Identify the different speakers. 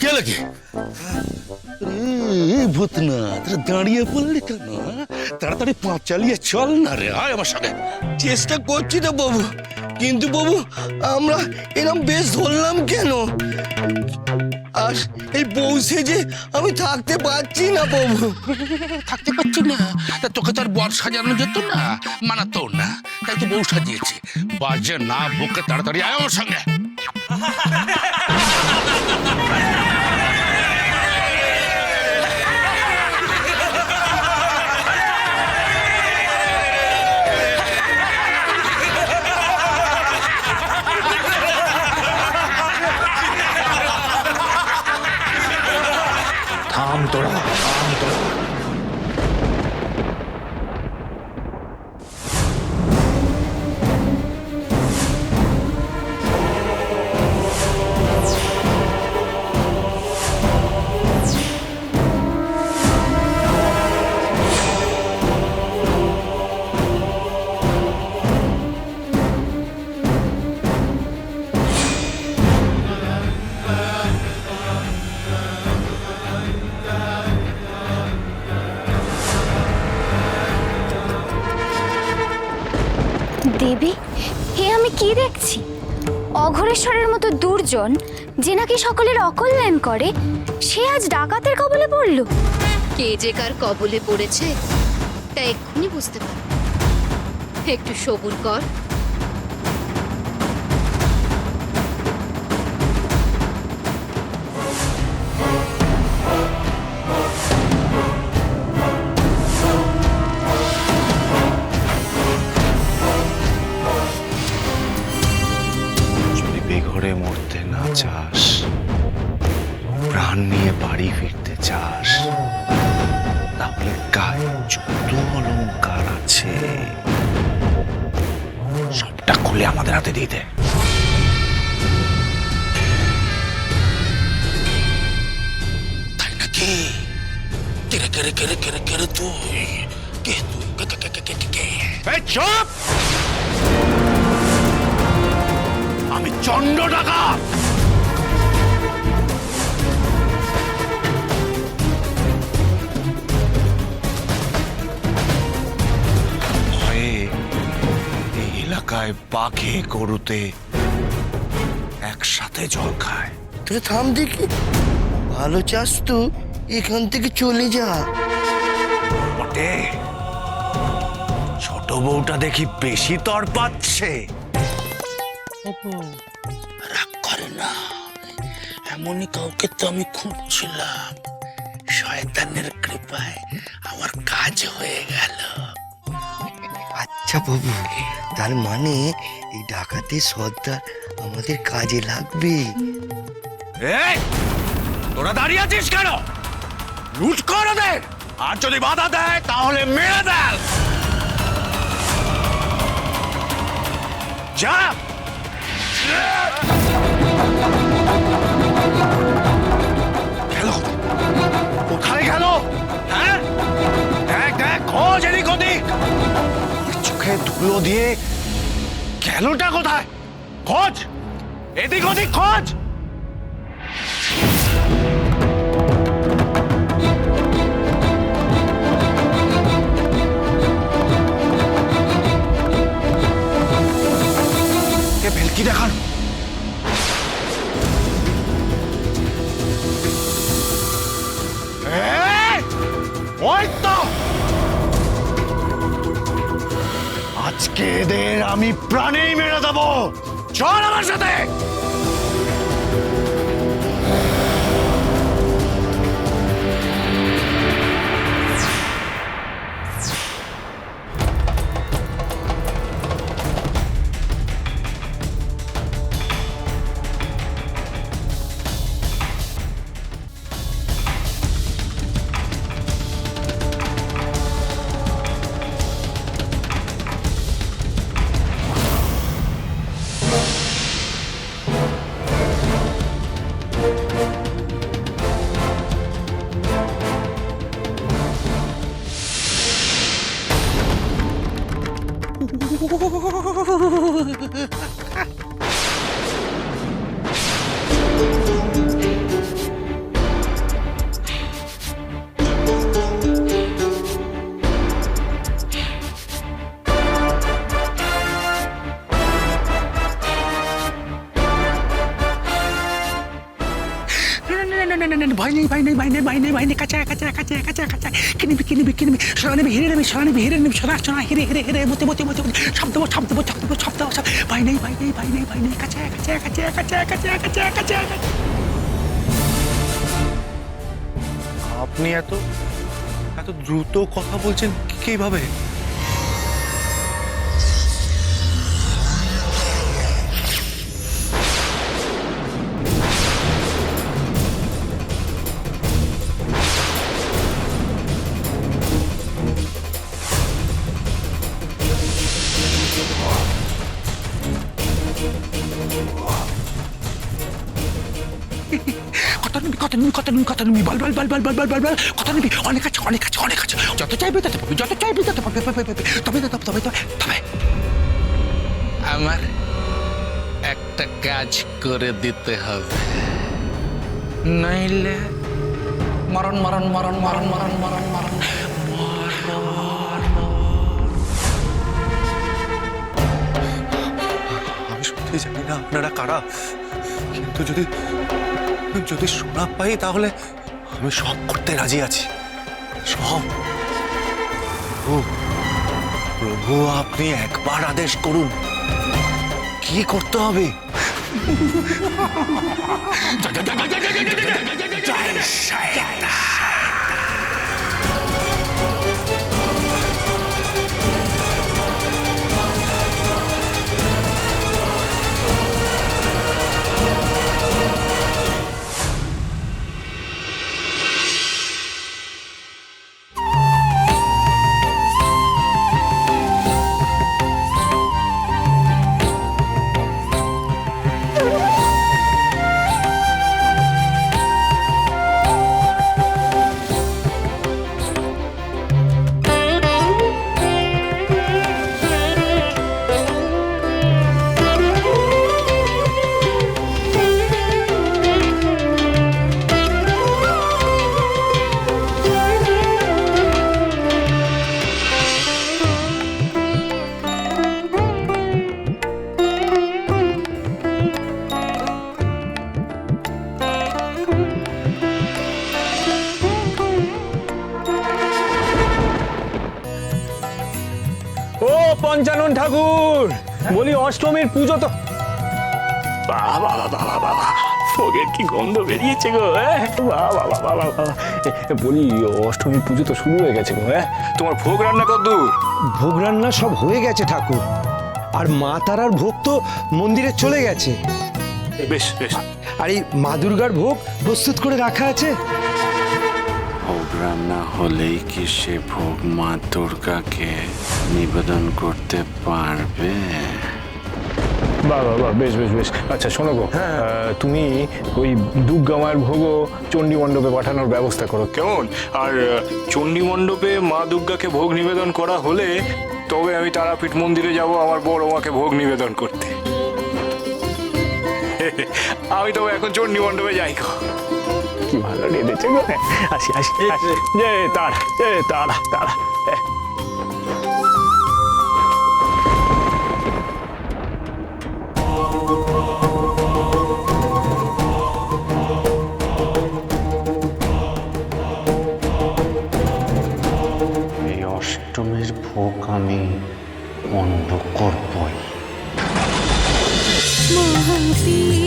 Speaker 1: কে লাগে ভূতনাথ দাঁড়িয়ে পড়লি কেন? তাড়াতাড়ি পাঁচ চালিয়ে চল না রে, আয় আমার সঙ্গে।
Speaker 2: চেষ্টা করছি তো বাবু, কিন্তু বাবু আমরা এরকম বেশ ধরলাম কেন? আর এই বউ সেজে আমি থাকতে পারছি না বাবু।
Speaker 1: থাকতে পারছি না? তা তোকে তো আর বর সাজানো যেত না, মানাতো না, তাই তো বউ সাজিয়েছি। বাজে না বুকে, তাড়াতাড়ি আয় আমার সঙ্গে।
Speaker 3: থাম তোরা, থাম তোরা।
Speaker 4: দেবী, হে আমি কি দেখছি? অঘোরেশ্বরের মতো দুর্জন, যে নাকি সকলের অকল্যাণ করে, সে আজ ডাকাতের কবলে পড়ল।
Speaker 5: কে যে কার কবলে পড়েছে তা এক্ষুনি বুঝতে পার। একটু সবুর কর।
Speaker 3: যদি বেঘরে মরতে না চাস, প্রাণ নিয়ে বাড়ি ফিরতে চাস, তাহলে গায়ে যত অলংকার আছে সবটা খুলে আমাদের হাতে দিয়ে দে।
Speaker 1: তাই নাকি? কেরে কেরে কেরে কেরে কেরে তুই কে? তুই কে কে কে কে কে কে?
Speaker 3: এই চুপ! আমি চন্ড ডাকাত। ভয়ে এই এলাকায় বাঘে গরুতে একসাথে জল খায়।
Speaker 2: তুই থাম দেখি, ভালো চাস তো এখান থেকে চলে যা।
Speaker 3: বটে, ছোট বউটা দেখি বেশি তর পাচ্ছে।
Speaker 1: রাগ করে না, এমনই কাউকে তো আমি খুঁজছিলাম। শয়তানের কৃপায় আমার কাজ হয়ে গেল।
Speaker 2: আচ্ছা বাবু, তার মানে এই ডাকাতের সর্দার আমাদের কাজে লাগবে।
Speaker 3: এই, তোরা দাঁড়িয়ে আছিস কেন? লুট কর ওদের, আর যদি বাধা দেয় তাহলে মেরে দেয়। যা। গেল কোথায় গেল? হ্যাঁ, দেখ দেখ, খোঁজ এদিক ওদিক। চোখে ধুলো দিয়ে গেলটা কোথায়? খোঁজ, এদিক ওদিক খোঁজ। ভেলকি দেখান। ওই তো, আজকে এদের আমি প্রাণেই মেরে দেবো। চল আমার সাথে।
Speaker 1: ভয় নেই ভয় নেই ভয় নেই ভয় নেই ভয় নেই কাছে কাছে কাছে কাছে কাছে কিনবি কিনবি কিনবি সোনা নেবি হিরে নেবি সোনা নেবি হিরে নেবি সোনা সোনা হিরে হিরে হিরে মতে মতে মতে সব দেবো সব দেবো সব দেবো সব দেবো সব ভয় নেই ভয় নেই ভয় নেই ভয় নেই কাছে কাছে কাছে কাছে কাছে কাছে কাছে
Speaker 3: আপনি এত এত দ্রুত কথা বলছেন কিভাবে?
Speaker 1: কত নিবি কত নিবি কত নিবি কত নিবি বল বল বল বল বল বল বল বল কত নিবি অনেক আছে অনেক আছে অনেক আছে যত চাইবি তত পাবি যত চাইবি তত পাবি তবে তবে তবে তবে আমার একটা কাজ করে দিতে হবে নইলে মরণ মরণ মরণ মরণ মরণ মরণ মরণ
Speaker 3: আমি সত্যি জানি না আপনারা কারা, কিন্তু যদি যদি সোনা পাই তাহলে আমি সব করতে রাজি আছি, সব। প্রভু আপনি একবার আদেশ করুন, কি করতে হবে?
Speaker 6: ও পঞ্চানন ঠাকুর, বলি অষ্টমীর পুজো তো বাবা বাবা বাবা ভোগের কি গন্ধ বেরিয়েছে গো। বাবা বাবা বাবা, বলি অষ্টমীর পুজো তো শুরু হয়ে গেছে গো। তোমার ভোগ রান্না কতদূর?
Speaker 7: ভোগ রান্না সব হয়ে গেছে ঠাকুর, আর মা তারার ভোগ তো মন্দিরে চলে গেছে।
Speaker 6: বেশ বেশ,
Speaker 7: আর এই মা দুর্গার ভোগ প্রস্তুত করে রাখা আছে।
Speaker 8: ভোগ রান্না হলেই কি সে ভোগ মা দুর্গাকে নিবেদন করতে পারবে?
Speaker 6: বাবা বাবা, বেশ বেশ বেশ। আচ্ছা শোনো গো, তুমি ওই দুর্গা মায়ের ভোগও চণ্ডী মণ্ডপে পাঠানোর ব্যবস্থা করো, কেমন? আর চণ্ডী মণ্ডপে মা দুর্গাকে ভোগ নিবেদন করা হলে তবে আমি তারাপীঠ মন্দিরে যাব আমার বড় মাকে ভোগ নিবেদন করতে। আমি তবে এখন চণ্ডী মণ্ডপে যাই গো। কি ভালো রেঁধেছে গো। আসি আসি আসি। জয় তারা, জয় তারা তারা।
Speaker 8: এই অষ্টমীর ভোগ আমি বন্ধ করবই।
Speaker 9: মহাবীর